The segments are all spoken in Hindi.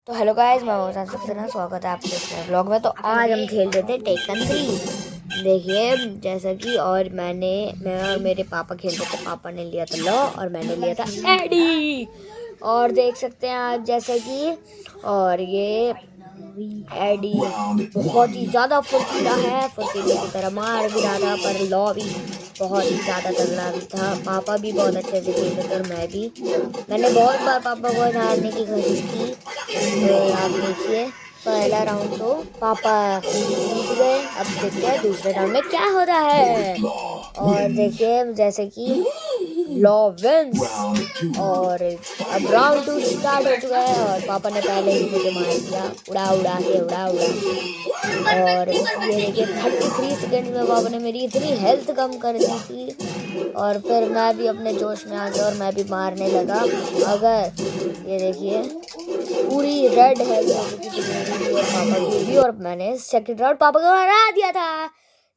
तो हेलो गाइस, मैं हूं सबसे ना स्वागत है आपके इस व्लॉग में। तो आज हम खेल रहे थे टेकन 3। देखिए जैसा कि मैं और मेरे पापा खेल रहे थे। पापा ने लिया था लॉ और मैंने लिया था एडी। और देख सकते हैं आप जैसे कि और ये एडी बहुत ही ज़्यादा फुर्तीला है, फुर्तीले की तरह मार भी रहा था, पर लॉ भी बहुत ही ज़्यादा तगड़ा भी था। पापा भी बहुत अच्छे से खेल रहे थे और मैंने बहुत बार पापा को हारने की कोशिश की। तो आप देखिए पहला राउंड तो पापा जीत गए। अब देखते हैं दूसरे राउंड में क्या हो रहा है। और देखिए जैसे कि लॉ विंस और अब राउंड 2 स्टार्ट हो चुका है और पापा ने पहले ही मुझे मार दिया, उड़ा और ये देखिए 33 सेकेंड में पापा ने मेरी इतनी हेल्थ कम कर दी थी। और फिर मैं भी अपने जोश में आ गया और मैं भी मारने लगा। अगर ये देखिए पूरी रेड हेल्थ हो चुकी थी मेरी भी और पापा की भी, और मैंने सेकंड राउंड पापा को हरा दिया था।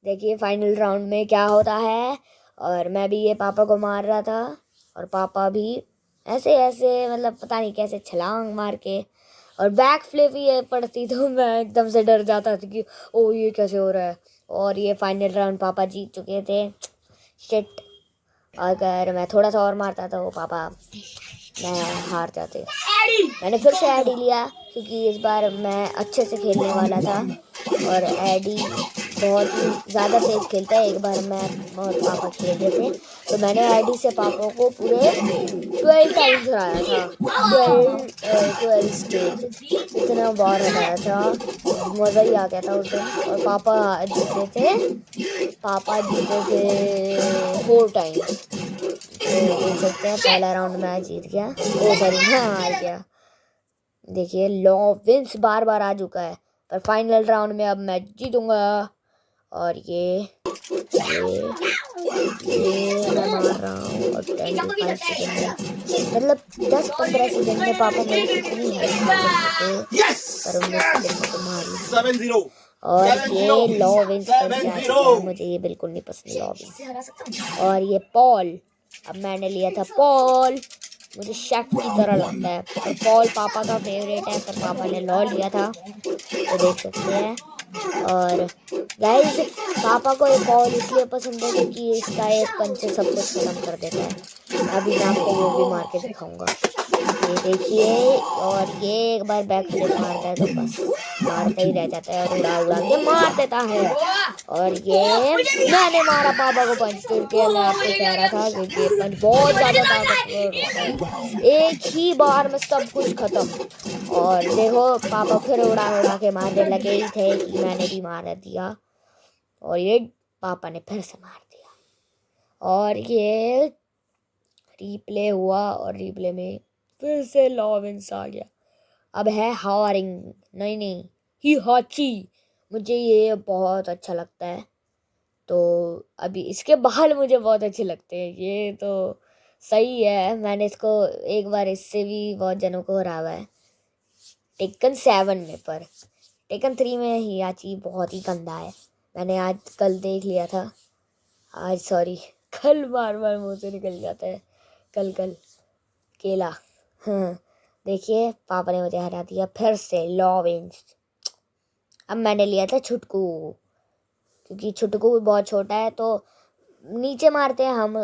देखिए फाइनल राउंड में क्या होता है। और मैं भी ये पापा को मार रहा था और पापा भी ऐसे ऐसे मतलब पता नहीं कैसे छलांग मार के और बैक फ्लिप ये पड़ती तो मैं एकदम से डर जाता था कि ओ ये कैसे हो रहा है। और ये फाइनल राउंड पापा जीत चुके थे। शिट, अगर मैं थोड़ा सा और मारता तो पापा मैं हार जाते। मैंने फिर से एडी लिया क्योंकि इस बार मैं अच्छे से खेलने वाला था और एडी बहुत ही ज़्यादा तेज़ खेलता है। एक बार मैं और पापा खेल रहे थे तो मैंने एडी से पापा को पूरे 12 टाइम्स हराया था। 12 स्टेज इतना बार हराया था, मज़ा ही आ गया था उस दिन। और पापा जीते थे 4 टाइम्स। तो देख सकते हैं पहला राउंड मैं जीत गया, ओ सॉरी मैं हार गया। देखिए लॉ विंस बार बार आ चुका है पर फाइनल राउंड में अब मैं जीतूंगा। और ये मैं मार रहा हूँ और 25 सेकेंड में मतलब 10-15 सेकेंड में पापा मेरी कितनी हेल्थ कम कर देते, पर 19 सेकेंड में तो मार ही दिया। और ये लॉ विंस फिर से आ चुका है, मुझे ये बिल्कुल नहीं पसंद लॉ विंस। और ये पॉल, अब मैंने लिया था पॉल, मुझे शेफ की तरह लगता है और पॉल पापा का फेवरेट है, पर पापा ने लॉ लिया था तो देख सकते हैं। और गाइस पापा को ये पॉल इसलिए पसंद है क्योंकि इसका एक पंच से सब कुछ खत्म कर देता है। अभी मैं आपको वो भी मार के दिखाऊंगा, ये देखिए। और ये एक बार बैक फ्लिप मारता है तो बस मारता ही रह जाता है और उड़ा उड़ा के मार देता है। और ये मैंने मारा पापा को पंच, क्योंकि मैं आपको कह रहा था क्योंकि ये पंच बहुत ज्यादा ताकतवर होता है, एक ही बार में सब कुछ खत्म। और देखो पापा फिर उड़ा उड़ा के मारने लगे ही थे कि मैंने भी मार दिया और ये पापा ने फिर से मार दिया। और ये रिप्ले हुआ और रिप्ले में फिर से लॉविंस आ गया। अब है हारिंग, नहीं ही हाची, मुझे ये बहुत अच्छा लगता है। तो अभी इसके बाल मुझे बहुत अच्छे लगते हैं, ये तो सही है। मैंने इसको एक बार इससे भी बहुत जनों को हराया है टेकन 7 में, पर टेकन 3 में हियाची बहुत ही गंदा है। मैंने आज कल देख लिया था, आज सॉरी कल बार बार मुंह से निकल जाता है, कल केला। हाँ देखिए पापा ने मुझे हरा दिया फिर से लॉविंस। अब मैंने लिया था छुटकू, क्योंकि छुटकू बहुत छोटा है तो नीचे मारते हैं हम,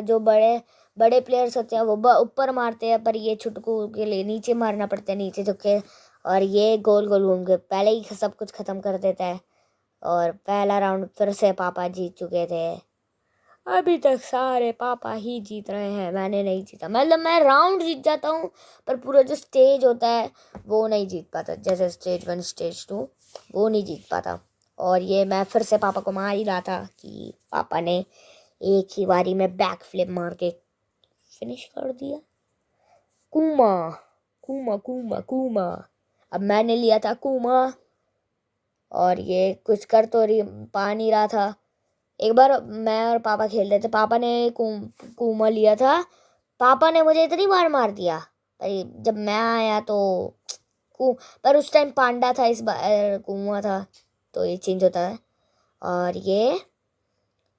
जो बड़े बड़े प्लेयर्स होते हैं वो ऊपर मारते हैं, पर ये छुटकू के लिए नीचे मारना पड़ता है, नीचे झुक के। और ये गोल गोल घूम के पहले ही सब कुछ खत्म कर देता है। और पहला राउंड फिर से पापा जीत चुके थे। अभी तक सारे पापा ही जीत रहे हैं, मैंने नहीं जीता। मतलब मैं राउंड जीत जाता हूँ पर पूरा जो स्टेज होता है वो नहीं जीत पाता, जैसे स्टेज 1 स्टेज 2 वो नहीं जीत पाता। और ये मैं फिर से पापा को मार ही रहा था कि पापा ने एक ही बारी में बैक फ्लिप मार के फिनिश कर दिया। कूमा कूमा कूमा कूमा, अब मैंने लिया था कूमा और ये कुछ कर तो पा नहीं रहा था। एक बार मैं और पापा खेल रहे थे, पापा ने कूमा लिया था, पापा ने मुझे इतनी बार मार दिया। पर जब मैं आया तो पर उस टाइम पांडा था, इस बार कुआं था तो ये चेंज होता है। और ये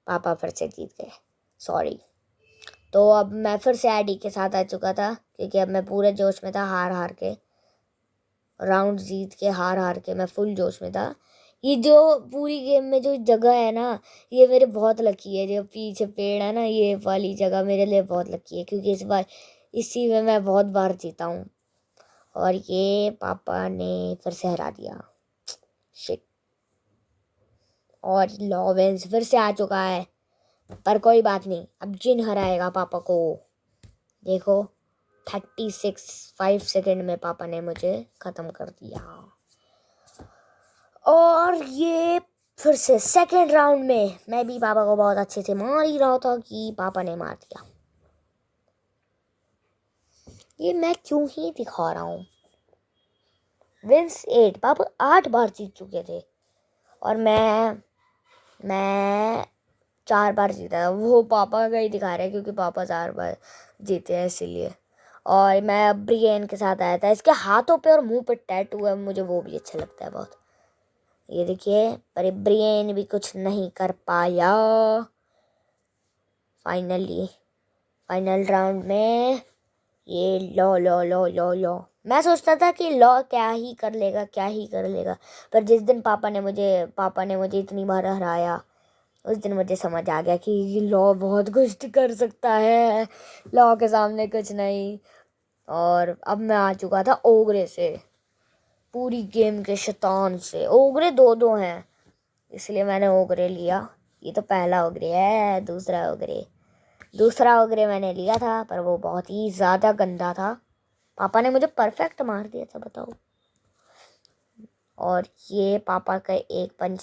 पापा फिर से जीत गए, सॉरी। तो अब मैं फिर से एडी के साथ आ चुका था क्योंकि अब मैं पूरे जोश में था हार हार के। राउंड जीत के हार के मैं फुल जोश में था। ये जो पूरी गेम में जो जगह है ना, ये मेरे बहुत लकी है। जो पीछे पेड़ है ना, ये वाली जगह मेरे लिए बहुत लकी है, क्योंकि इस बार इसी में मैं बहुत बार जीता हूँ। और ये पापा ने फिर से हरा दिया, शिट। और लॉरेंस फिर से आ चुका है, पर कोई बात नहीं, अब जिन हराएगा पापा को। देखो 5 सेकंड में पापा ने मुझे ख़त्म कर दिया। और ये फिर से सेकंड राउंड में मैं भी पापा को बहुत अच्छे से मार ही रहा था कि पापा ने मार दिया। ये मैं क्यों ही दिखा रहा हूँ। विंस 8, पापा 8 बार जीत चुके थे और मैं 4 बार जीता था। वो पापा का ही दिखा रहे हैं क्योंकि पापा 4 बार जीते हैं इसीलिए। और मैं अब ब्रियन के साथ आया था। इसके हाथों पे और मुंह पे टैटू है, मुझे वो भी अच्छा लगता है बहुत। ये देखिए, पर ब्रियन भी कुछ नहीं कर पाया। फाइनल राउंड में ये लो मैं सोचता था कि लॉ क्या ही कर लेगा, पर जिस दिन पापा ने मुझे इतनी बार हराया, उस दिन मुझे समझ आ गया कि लॉ बहुत कुछ कर सकता है, लॉ के सामने कुछ नहीं। और अब मैं आ चुका था ओगरे से, पूरी गेम के शैतान से। ओगरे 2-2 हैं, इसलिए मैंने ओगरे लिया। ये तो पहला ओगरे है। दूसरा ओगरे मैंने लिया था, पर वो बहुत ही ज़्यादा गंदा था। पापा ने मुझे परफेक्ट मार दिया था, बताओ। और ये पापा का एक पंच